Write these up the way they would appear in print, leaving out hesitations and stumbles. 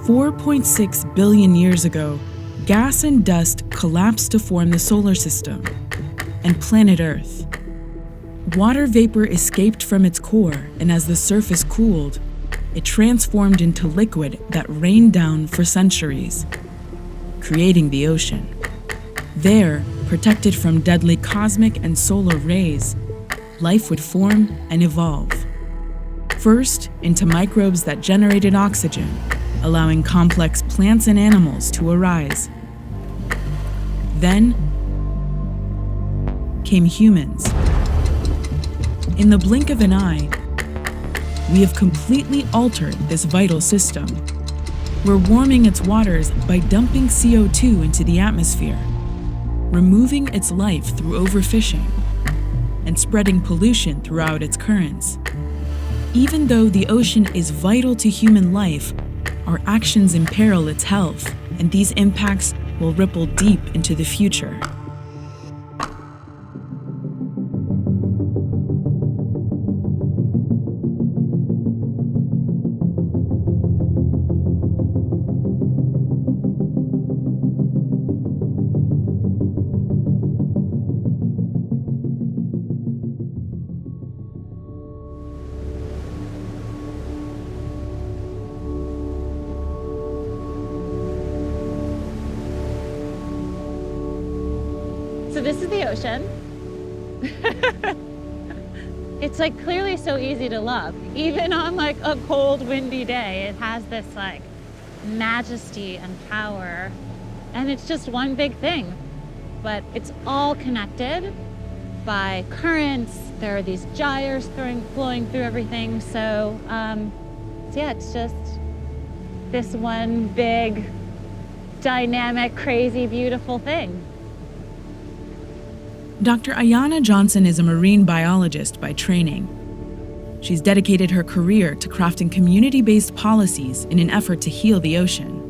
4.6 billion years ago, gas and dust collapsed to form the solar system and planet Earth. Water vapor escaped from its core, and as the surface cooled, it transformed into liquid that rained down for centuries, creating the ocean. There, protected from deadly cosmic and solar rays, life would form and evolve. First, into microbes that generated oxygen, allowing complex plants and animals to arise. Then came humans. In the blink of an eye, we have completely altered this vital system. We're warming its waters by dumping CO2 into the atmosphere, removing its life through overfishing, and spreading pollution throughout its currents. Even though the ocean is vital to human life, our actions imperil its health, and these impacts will ripple deep into the future. So this is the ocean. It's like clearly so easy to love. Even on like a cold, windy day, it has this like majesty and power. And it's just one big thing. But it's all connected by currents. There are these gyres flowing through everything. So yeah, it's just this one big, dynamic, crazy, beautiful thing. Dr. Ayana Johnson is a marine biologist by training. She's dedicated her career to crafting community-based policies in an effort to heal the ocean.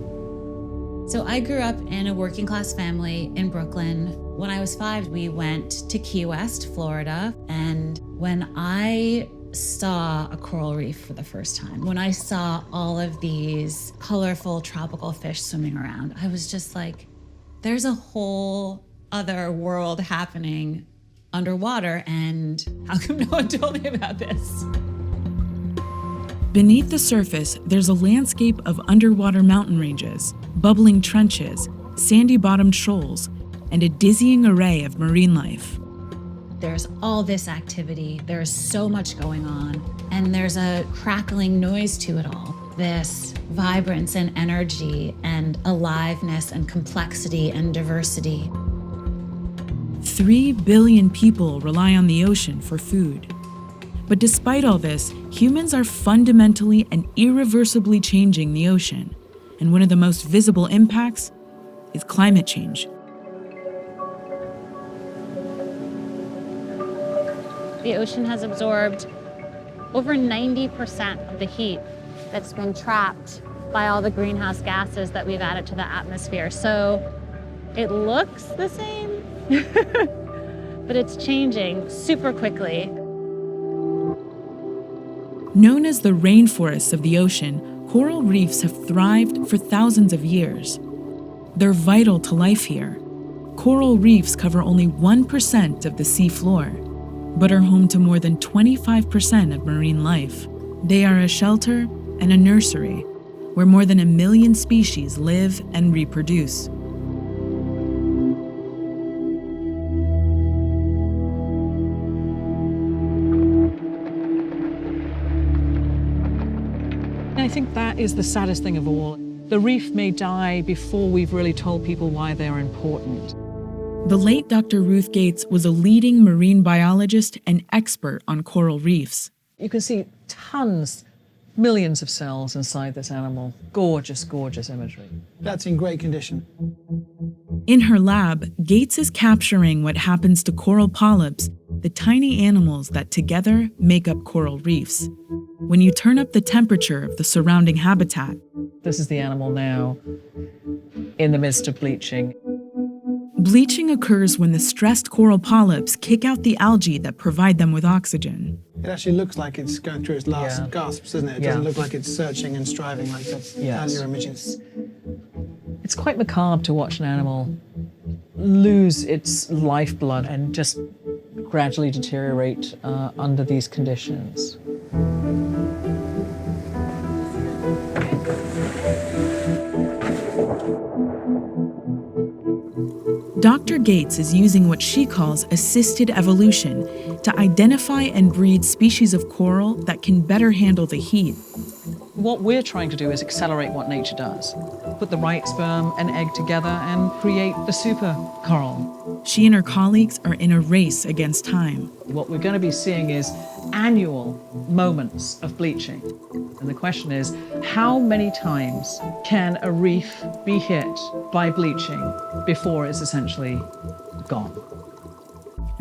So I grew up in a working class family in Brooklyn. When I was 5, we went to Key West, Florida. And when I saw a coral reef for the first time, when I saw all of these colorful tropical fish swimming around, I was just like, there's a whole other world happening underwater, and how come no one told me about this? Beneath the surface, there's a landscape of underwater mountain ranges, bubbling trenches, sandy-bottomed shoals, and a dizzying array of marine life. There's all this activity, there's so much going on, and there's a crackling noise to it all. This vibrance and energy and aliveness and complexity and diversity. 3 billion people rely on the ocean for food. But despite all this, humans are fundamentally and irreversibly changing the ocean. And one of the most visible impacts is climate change. The ocean has absorbed over 90% of the heat that's been trapped by all the greenhouse gases that we've added to the atmosphere. So it looks the same, but it's changing super quickly. Known as the rainforests of the ocean, coral reefs have thrived for thousands of years. They're vital to life here. Coral reefs cover only 1% of the sea floor, but are home to more than 25% of marine life. They are a shelter and a nursery where more than 1 million species live and reproduce. I think that is the saddest thing of all. The reef may die before we've really told people why they're important. The late Dr. Ruth Gates was a leading marine biologist and expert on coral reefs. You can see tons, millions of cells inside this animal. Gorgeous, gorgeous imagery. That's in great condition. In her lab, Gates is capturing what happens to coral polyps, the tiny animals that together make up coral reefs. When you turn up the temperature of the surrounding habitat, This is the animal now in the midst of bleaching. bleaching occurs when the stressed coral polyps kick out the algae that provide them with oxygen. It actually looks like it's going through its last gasps, doesn't it? It doesn't look like it's searching and striving like the earlier images. It's quite macabre to watch an animal lose its lifeblood and just gradually deteriorate under these conditions. Dr. Gates is using what she calls assisted evolution to identify and breed species of coral that can better handle the heat. What we're trying to do is accelerate what nature does. Put the right sperm and egg together and create the super coral. She and her colleagues are in a race against time. What we're going to be seeing is annual moments of bleaching. And the question is, how many times can a reef be hit by bleaching before it's essentially gone?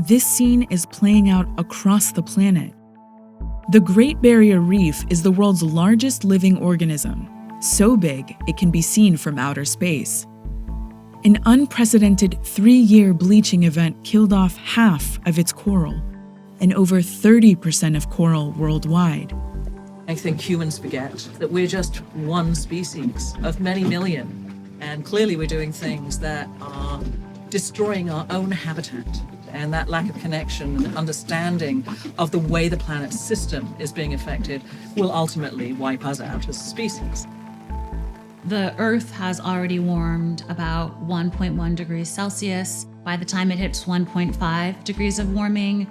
This scene is playing out across the planet. The Great Barrier Reef is the world's largest living organism, so big it can be seen from outer space. An unprecedented 3-year bleaching event killed off half of its coral and over 30% of coral worldwide. I think humans forget that we're just one species of many million, and clearly we're doing things that are destroying our own habitat. And that lack of connection and understanding of the way the planet's system is being affected will ultimately wipe us out as a species. The Earth has already warmed about 1.1 degrees Celsius. By the time it hits 1.5 degrees of warming,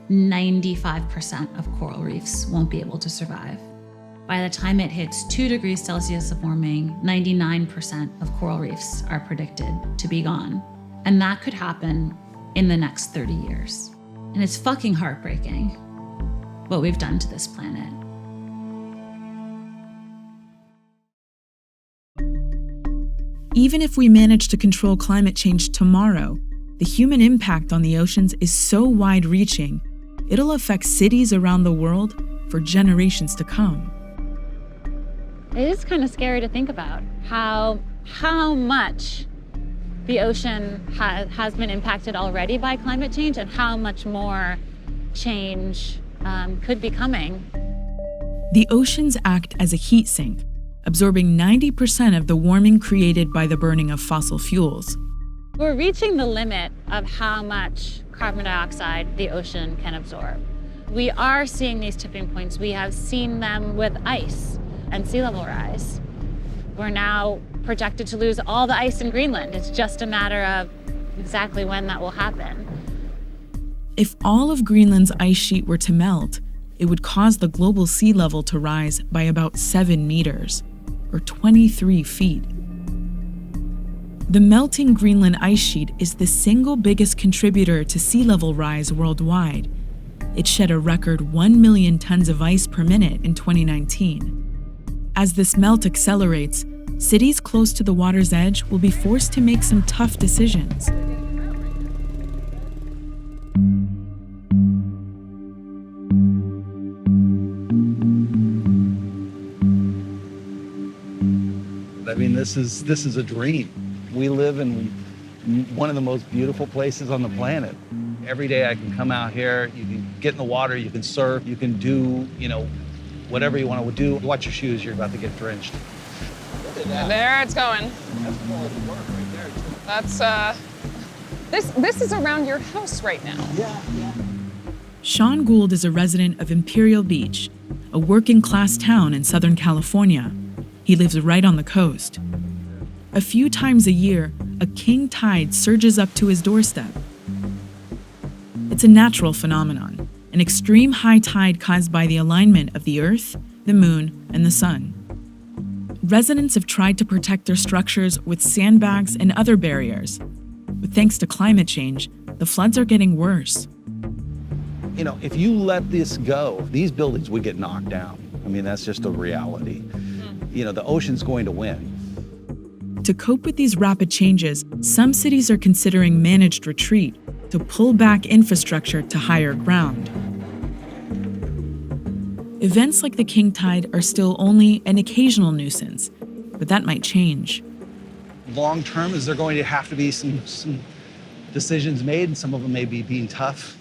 95% of coral reefs won't be able to survive. By the time it hits 2 degrees Celsius of warming, 99% of coral reefs are predicted to be gone. And that could happen in the next 30 years. And it's fucking heartbreaking what we've done to this planet. Even if we manage to control climate change tomorrow, the human impact on the oceans is so wide-reaching, it'll affect cities around the world for generations to come. It is kind of scary to think about how much the ocean has been impacted already by climate change and how much more change could be coming. The oceans act as a heat sink, absorbing 90% of the warming created by the burning of fossil fuels. We're reaching the limit of how much carbon dioxide the ocean can absorb. We are seeing these tipping points. We have seen them with ice and sea level rise. We're now projected to lose all the ice in Greenland. It's just a matter of exactly when that will happen. If all of Greenland's ice sheet were to melt, it would cause the global sea level to rise by about 7 meters, or 23 feet. The melting Greenland ice sheet is the single biggest contributor to sea level rise worldwide. It shed a record 1 million tons of ice per minute in 2019. As this melt accelerates, cities close to the water's edge will be forced to make some tough decisions. I mean, this is a dream. We live in one of the most beautiful places on the planet. Every day I can come out here, you can get in the water, you can surf, you can do, whatever you want to do. Watch your shoes, you're about to get drenched. There it's going. That's quality work right there, too. That's, this is around your house right now. Yeah. Sean Gould is a resident of Imperial Beach, a working-class town in Southern California. He lives right on the coast. A few times a year, a king tide surges up to his doorstep. It's a natural phenomenon, an extreme high tide caused by the alignment of the Earth, the Moon, and the Sun. Residents have tried to protect their structures with sandbags and other barriers. But thanks to climate change, the floods are getting worse. If you let this go, these buildings would get knocked down. I mean, that's just a reality. The ocean's going to win. To cope with these rapid changes, some cities are considering managed retreat to pull back infrastructure to higher ground. Events like the king tide are still only an occasional nuisance, but that might change. Long term, is there going to have to be some decisions made, and some of them may be being tough.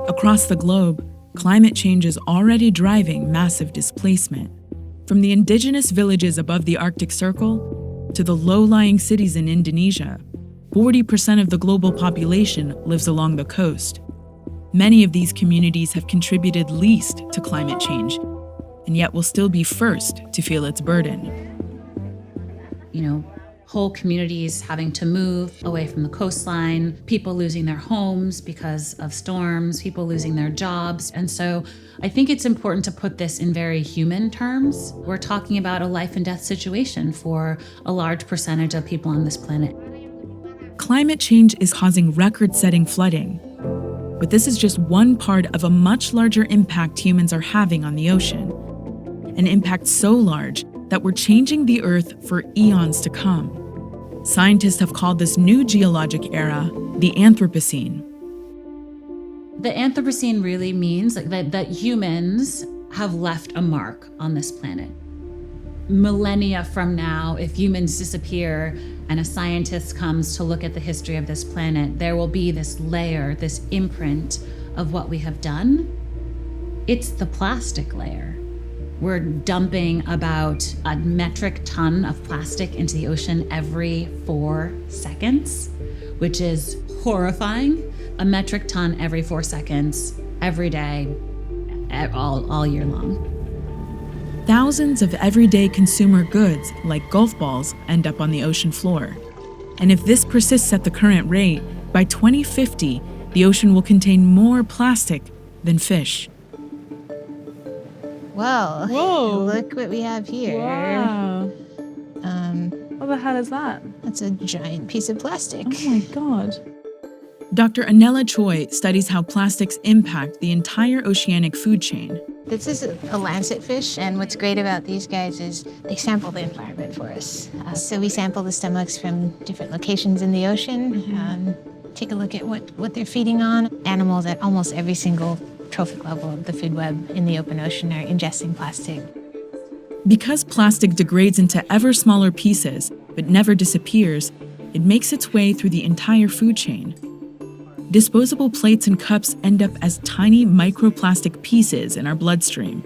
Across the globe, climate change is already driving massive displacement. From the indigenous villages above the Arctic Circle to the low-lying cities in Indonesia, 40% of the global population lives along the coast. Many of these communities have contributed least to climate change, and yet will still be first to feel its burden. Whole communities having to move away from the coastline, people losing their homes because of storms, people losing their jobs. And so I think it's important to put this in very human terms. We're talking about a life and death situation for a large percentage of people on this planet. Climate change is causing record-setting flooding. But this is just one part of a much larger impact humans are having on the ocean. An impact so large that we're changing the Earth for eons to come. Scientists have called this new geologic era the Anthropocene. The Anthropocene really means that humans have left a mark on this planet. Millennia from now, if humans disappear and a scientist comes to look at the history of this planet, there will be this layer, this imprint of what we have done. It's the plastic layer. We're dumping about a metric ton of plastic into the ocean every 4 seconds, which is horrifying. A metric ton every 4 seconds, every day, all year long. Thousands of everyday consumer goods, like golf balls, end up on the ocean floor. And if this persists at the current rate, by 2050, the ocean will contain more plastic than fish. Whoa, look what we have here. Wow. What the hell is that? That's a giant piece of plastic. Oh my God. Dr. Anela Choi studies how plastics impact the entire oceanic food chain. This is a lancet fish, and what's great about these guys is they sample the environment for us. So we sample the stomachs from different locations in the ocean, take a look at what they're feeding on. Animals at almost every single trophic level of the food web in the open ocean are ingesting plastic. Because plastic degrades into ever smaller pieces but never disappears, it makes its way through the entire food chain. Disposable plates and cups end up as tiny microplastic pieces in our bloodstream.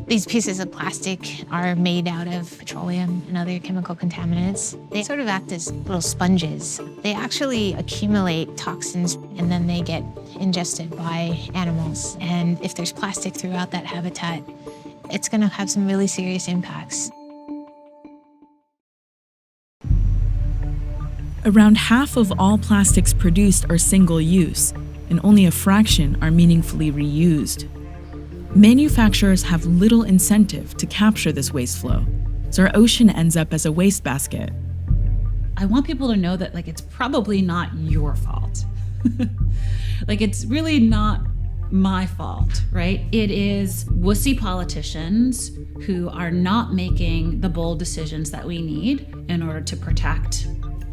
These pieces of plastic are made out of petroleum and other chemical contaminants. They sort of act as little sponges. They actually accumulate toxins and then they get ingested by animals. And if there's plastic throughout that habitat, it's going to have some really serious impacts. Around half of all plastics produced are single-use, and only a fraction are meaningfully reused. Manufacturers have little incentive to capture this waste flow, so our ocean ends up as a wastebasket. I want people to know that it's probably not your fault. It's really not my fault, right? It is wussy politicians who are not making the bold decisions that we need in order to protect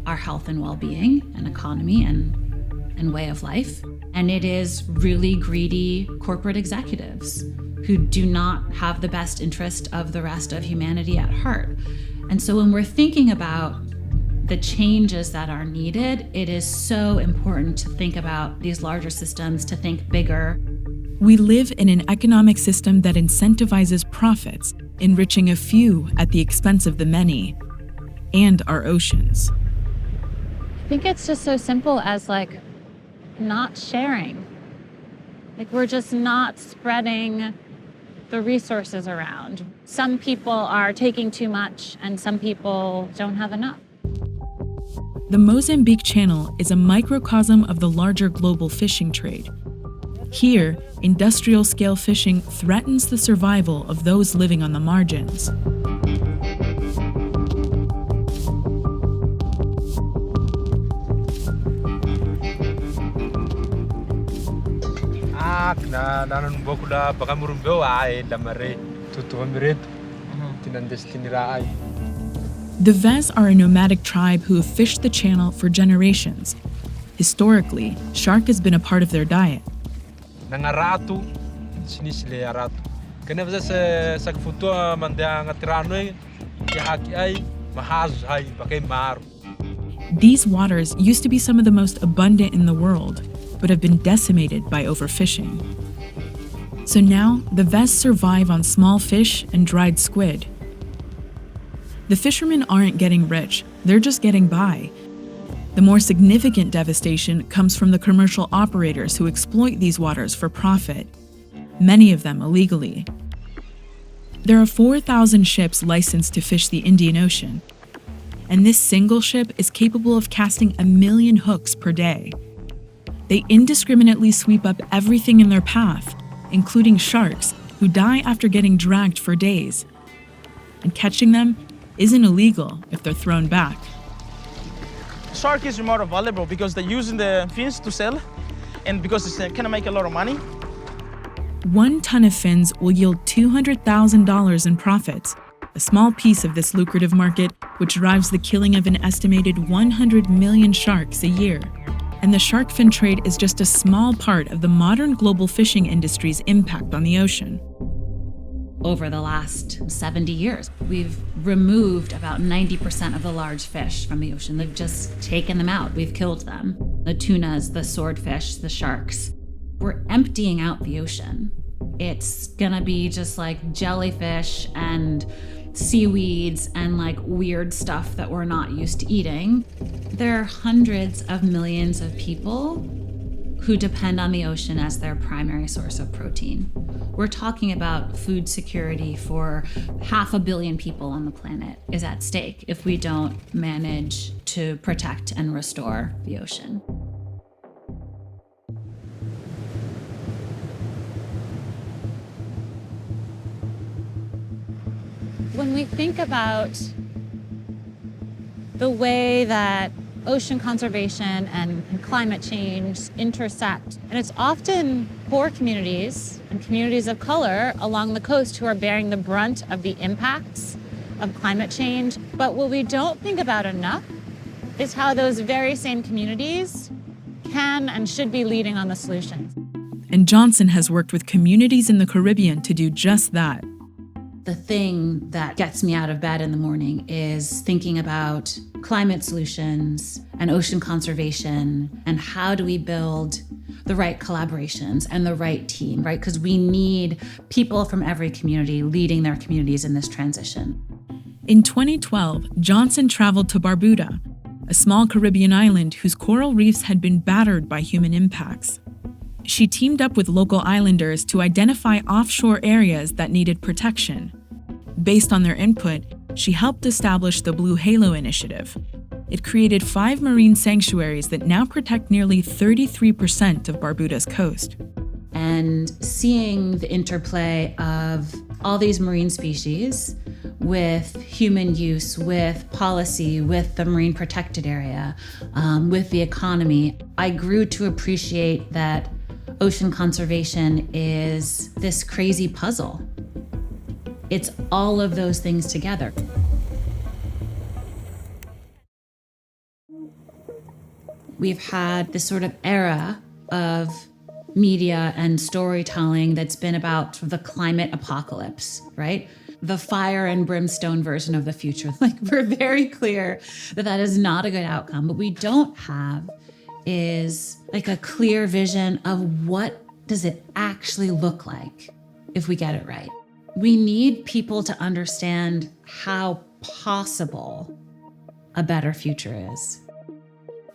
our health and well-being and economy and way of life. And it is really greedy corporate executives who do not have the best interest of the rest of humanity at heart. And so when we're thinking about the changes that are needed, it is so important to think about these larger systems, to think bigger. We live in an economic system that incentivizes profits, enriching a few at the expense of the many, and our oceans. I think it's just so simple as not sharing. We're just not spreading the resources around. Some people are taking too much and some people don't have enough. The Mozambique Channel is a microcosm of the larger global fishing trade. Here, industrial-scale fishing threatens the survival of those living on the margins. The Vez are a nomadic tribe who have fished the channel for generations. Historically, shark has been a part of their diet. These waters used to be some of the most abundant in the world, but have been decimated by overfishing. So now, the vests survive on small fish and dried squid. The fishermen aren't getting rich, they're just getting by. The more significant devastation comes from the commercial operators who exploit these waters for profit, many of them illegally. There are 4,000 ships licensed to fish the Indian Ocean, and this single ship is capable of casting 1 million hooks per day. They indiscriminately sweep up everything in their path, including sharks who die after getting dragged for days. And catching them isn't illegal if they're thrown back. Shark is more valuable because they're using the fins to sell, and because it's kind of make a lot of money. 1 ton of fins will yield $200,000 in profits, a small piece of this lucrative market which drives the killing of an estimated 100 million sharks a year. And the shark fin trade is just a small part of the modern global fishing industry's impact on the ocean. Over the last 70 years, we've removed about 90% of the large fish from the ocean. They've just taken them out. We've killed them. The tunas, the swordfish, the sharks. We're emptying out the ocean. It's gonna be just like jellyfish and seaweeds and like weird stuff that we're not used to eating. There are hundreds of millions of people who depend on the ocean as their primary source of protein. We're talking about food security for 500 million people on the planet is at stake if we don't manage to protect and restore the ocean. When we think about the way that ocean conservation and climate change intersect, and it's often poor communities and communities of color along the coast who are bearing the brunt of the impacts of climate change. But what we don't think about enough is how those very same communities can and should be leading on the solutions. And Johnson has worked with communities in the Caribbean to do just that. The thing that gets me out of bed in the morning is thinking about climate solutions and ocean conservation and how do we build the right collaborations and the right team, right? Because we need people from every community leading their communities in this transition. In 2012, Johnson traveled to Barbuda, a small Caribbean island whose coral reefs had been battered by human impacts. She teamed up with local islanders to identify offshore areas that needed protection. Based on their input, she helped establish the Blue Halo Initiative. It created 5 marine sanctuaries that now protect nearly 33% of Barbuda's coast. And seeing the interplay of all these marine species with human use, with policy, with the marine protected area, with the economy, I grew to appreciate that ocean conservation is this crazy puzzle. It's all of those things together. We've had this sort of era of media and storytelling that's been about the climate apocalypse, right? The fire and brimstone version of the future. Like, we're very clear that that is not a good outcome. What we don't have is like a clear vision of what does it actually look like if we get it right. We need people to understand how possible a better future is.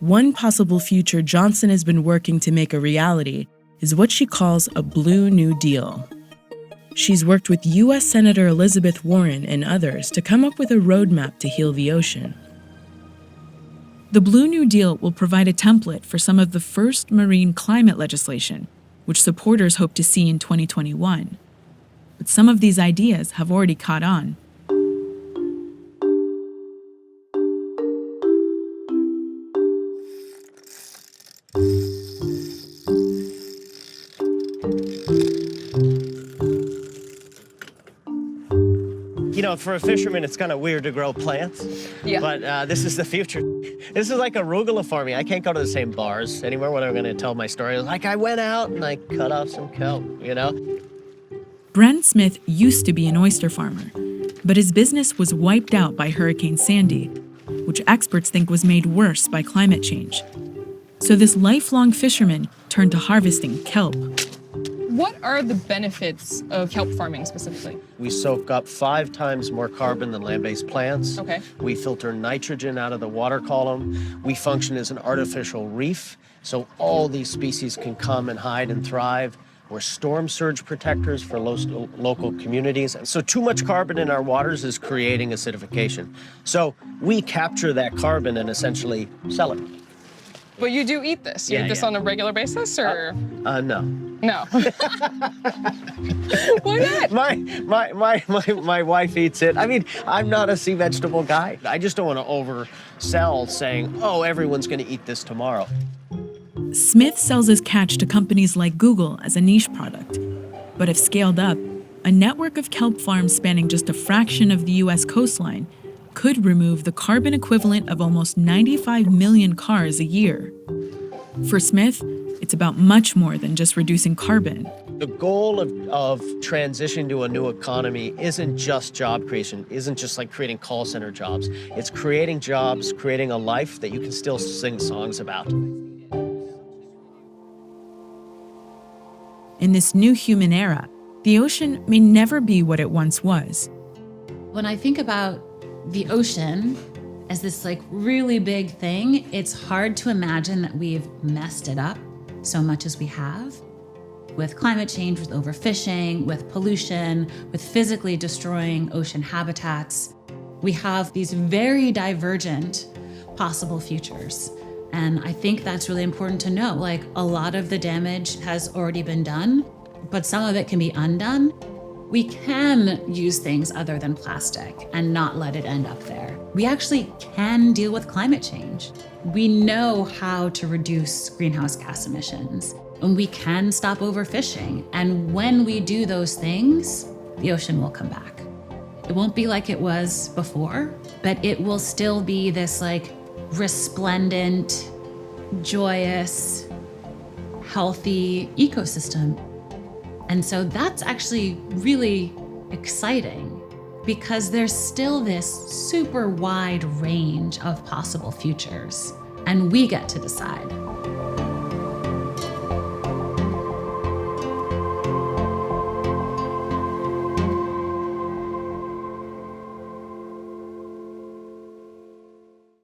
One possible future Johnson has been working to make a reality is what she calls a Blue New Deal. She's worked with U.S. Senator Elizabeth Warren and others to come up with a roadmap to heal the ocean. The Blue New Deal will provide a template for some of the first marine climate legislation, which supporters hope to see in 2021. But some of these ideas have already caught on. You know, for a fisherman, it's kind of weird to grow plants, but this is the future. This is like arugula farming. I can't go to the same bars anymore when I'm going to tell my story. Like, I went out and I cut off some kelp, you know? Brent Smith used to be an oyster farmer, but his business was wiped out by Hurricane Sandy, which experts think was made worse by climate change. So this lifelong fisherman turned to harvesting kelp. What are the benefits of kelp farming specifically? We soak up 5 times more carbon than land-based plants. Okay. We filter nitrogen out of the water column. We function as an artificial reef, so all these species can come and hide and thrive. We're storm surge protectors for local communities. So too much carbon in our waters is creating acidification. So we capture that carbon and essentially sell it. But you do eat this? You eat this on a regular basis, or? No. No. Why not? My wife eats it. I mean, I'm not a sea vegetable guy. I just don't want to oversell saying, oh, everyone's going to eat this tomorrow. Smith sells his catch to companies like Google as a niche product. But if scaled up, a network of kelp farms spanning just a fraction of the U.S. coastline could remove the carbon equivalent of almost 95 million cars a year. For Smith, it's about much more than just reducing carbon. The goal of transitioning to a new economy isn't just job creation, isn't just like creating call center jobs. It's creating jobs, creating a life that you can still sing songs about. In this new human era, the ocean may never be what it once was. When I think about the ocean as this like really big thing, it's hard to imagine that we've messed it up so much as we have. With climate change, with overfishing, with pollution, with physically destroying ocean habitats, we have these very divergent possible futures. And I think that's really important to know. Like, a lot of the damage has already been done, but some of it can be undone. We can use things other than plastic and not let it end up there. We actually can deal with climate change. We know how to reduce greenhouse gas emissions, and we can stop overfishing. And when we do those things, the ocean will come back. It won't be like it was before, but it will still be this like resplendent, joyous, healthy ecosystem. And so that's actually really exciting because there's still this super wide range of possible futures, and we get to decide.